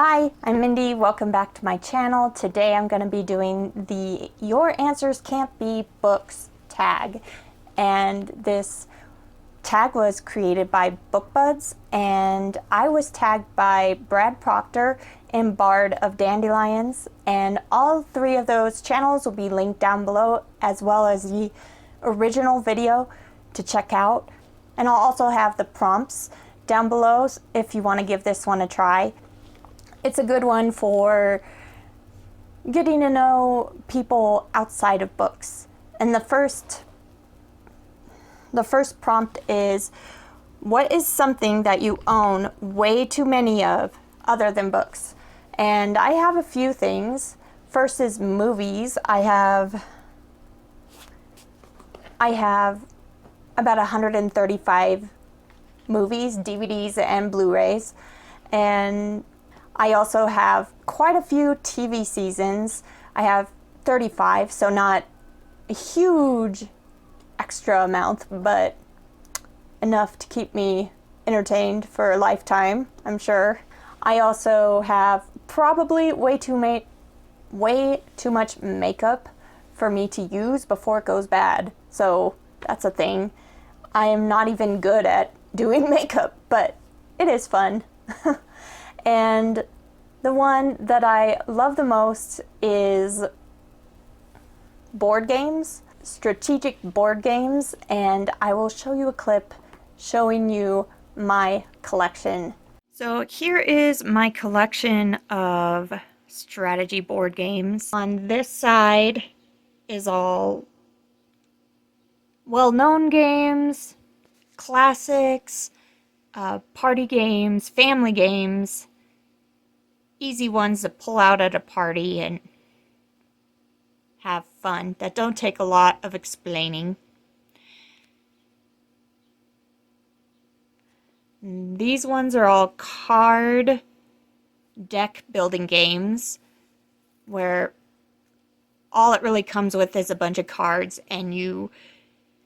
Hi, I'm Mindy. Welcome back to my channel. Today I'm going to be doing the Your Answers Can't Be Books tag. And this tag was created by BookTubers, and I was tagged by Brad Proctor and Bard of Dandelions. And all three of those channels will be linked down below, as well as the original video to check out. And I'll also have the prompts down below if you want to give this one a try. It's a good one for getting to know people outside of books. And the first prompt is, what is something that you own way too many of other than books? And I have a few things. First is movies. I have about 135 movies, DVDs, and Blu-rays. And I also have quite a few TV seasons. I have 35, so not a huge extra amount, but enough to keep me entertained for a lifetime, I'm sure. I also have probably way too much makeup for me to use before it goes bad. So that's a thing. I am not even good at doing makeup, but it is fun. And the one that I love the most is board games, strategic board games, and I will show you a clip showing you my collection. So here is my collection of strategy board games. On this side is all well-known games, classics, party games, family games, easy ones to pull out at a party and have fun, that don't take a lot of explaining. These ones are all card deck building games where all it really comes with is a bunch of cards and you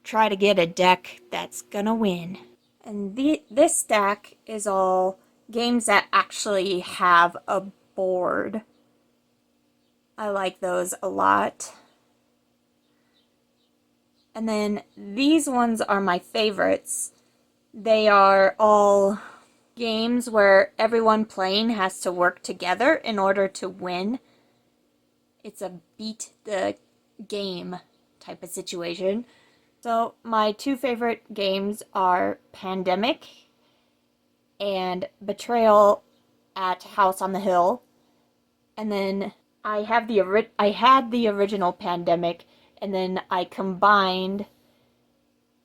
try to get a deck that's gonna win. And this stack is all games that actually have a board. I like those a lot. And then these ones are my favorites. They are all games where everyone playing has to work together in order to win. It's a beat the game type of situation. So my two favorite games are Pandemic and Betrayal at House on the Hill. And then I had the original Pandemic, and then I combined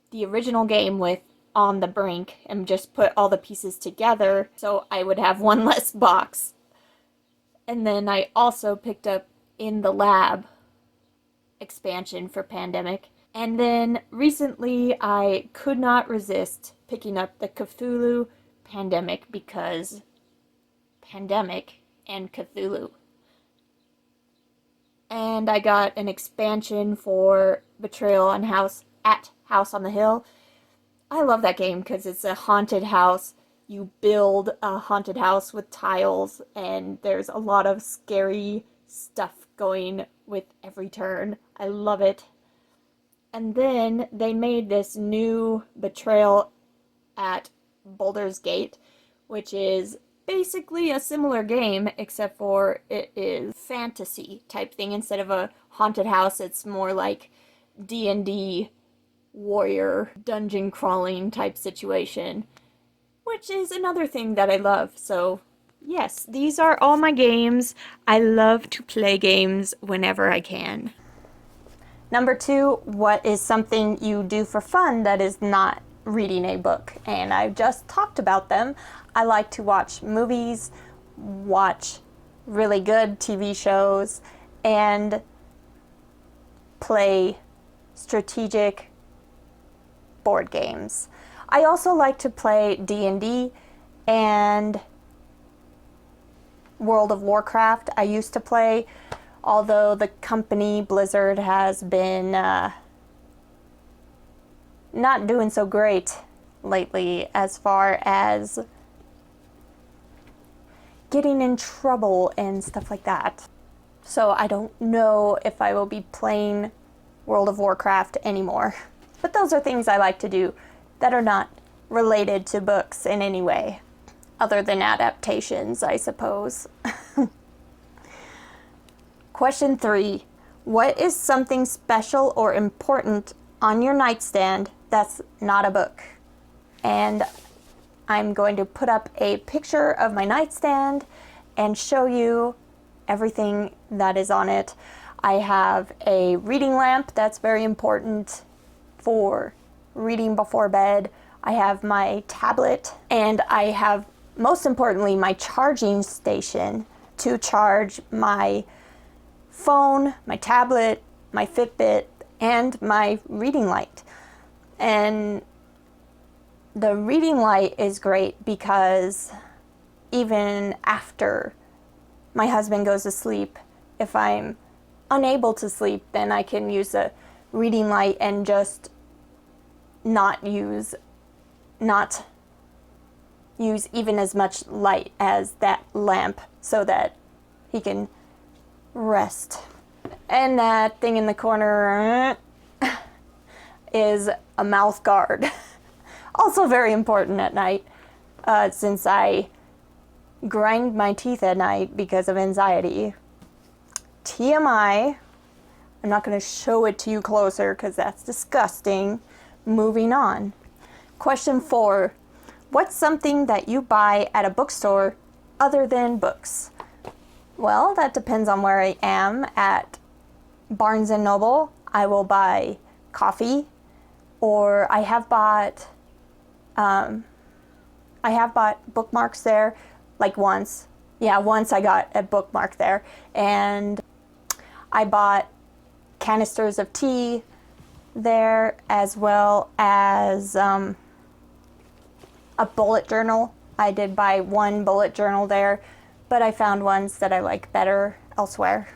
the original game with On the Brink and just put all the pieces together so I would have one less box. And then I also picked up In the Lab expansion for Pandemic. And then recently I could not resist picking up the Cthulhu Pandemic because Pandemic and Cthulhu. And I got an expansion for Betrayal on House on the Hill. I love that game because it's a haunted house. You build a haunted house with tiles, and there's a lot of scary stuff going with every turn. I love it. And then they made this new Betrayal at Baldur's Gate, which is basically a similar game, except for it is fantasy type thing. Instead of a haunted house, it's more like D&D warrior dungeon crawling type situation, which is another thing that I love. So yes, these are all my games. I love to play games whenever I can. Number two, what is something you do for fun that is not reading a book? And I've just talked about them. I like to watch movies, watch really good TV shows, and play strategic board games. I also like to play D&D and World of Warcraft. I used to play, although the company Blizzard has been not doing so great lately as far as getting in trouble and stuff like that. So I don't know if I will be playing World of Warcraft anymore. But those are things I like to do that are not related to books in any way, other than adaptations, I suppose. Question 3. What is something special or important on your nightstand that's not a book? And I'm going to put up a picture of my nightstand and show you everything that is on it. I have a reading lamp that's very important for reading before bed. I have my tablet, and I have, most importantly, my charging station to charge my phone, my tablet, my Fitbit, and my reading light. And the reading light is great because even after my husband goes to sleep, if I'm unable to sleep, then I can use a reading light and just not use even as much light as that lamp so that he can rest. And that thing in the corner is a mouth guard. Also very important at night, since I grind my teeth at night because of anxiety. TMI. I'm not going to show it to you closer because that's disgusting. Moving on. Question 4. What's something that you buy at a bookstore other than books? Well, that depends on where I am. At Barnes & Noble, I will buy coffee, or I have bought bookmarks there, like once. Yeah, once I got a bookmark there, and I bought canisters of tea there, as well as a bullet journal. I did buy one bullet journal there, but I found ones that I like better elsewhere.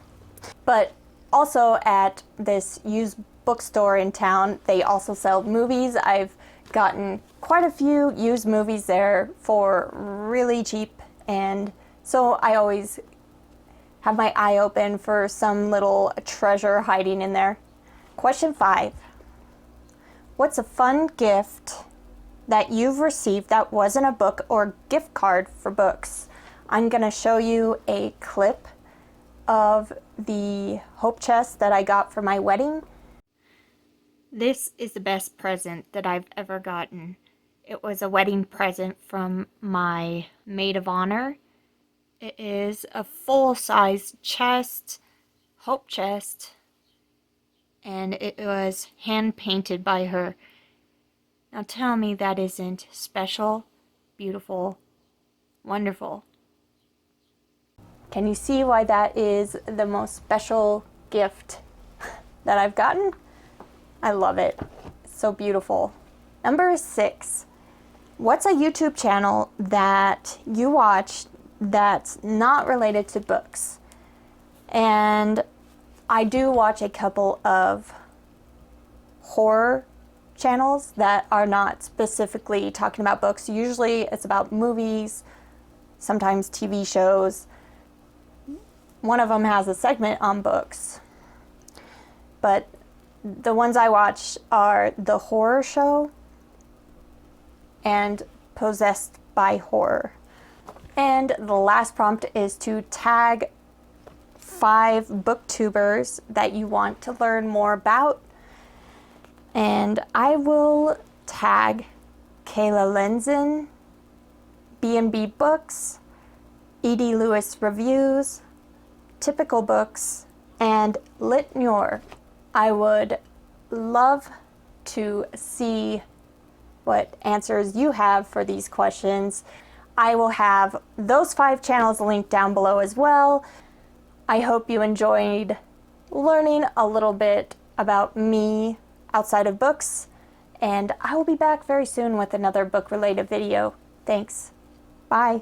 But also at this used bookstore in town, they also sell movies. I've gotten quite a few used movies there for really cheap, and so I always have my eye open for some little treasure hiding in there. Question 5. What's a fun gift that you've received that wasn't a book or gift card for books? I'm going to show you a clip of the hope chest that I got for my wedding. This is the best present that I've ever gotten. It was a wedding present from my maid of honor. It is a full-size chest, hope chest, and it was hand-painted by her. Now tell me that isn't special, beautiful, wonderful. Can you see why that is the most special gift that I've gotten? I love it. It's so beautiful. Number 6. What's a YouTube channel that you watch that's not related to books? And I do watch a couple of horror channels that are not specifically talking about books. Usually it's about movies, sometimes TV shows. One of them has a segment on books. But the ones I watch are The Horror Show and Possessed by Horror. And the last prompt is to tag 5 booktubers that you want to learn more about. And I will tag Kayla Lenzen, B&B Books, Edie Lewis Reviews, Typical Books, and Litnure. I would love to see what answers you have for these questions. I will have those 5 channels linked down below as well. I hope you enjoyed learning a little bit about me outside of books, and I will be back very soon with another book-related video. Thanks. Bye.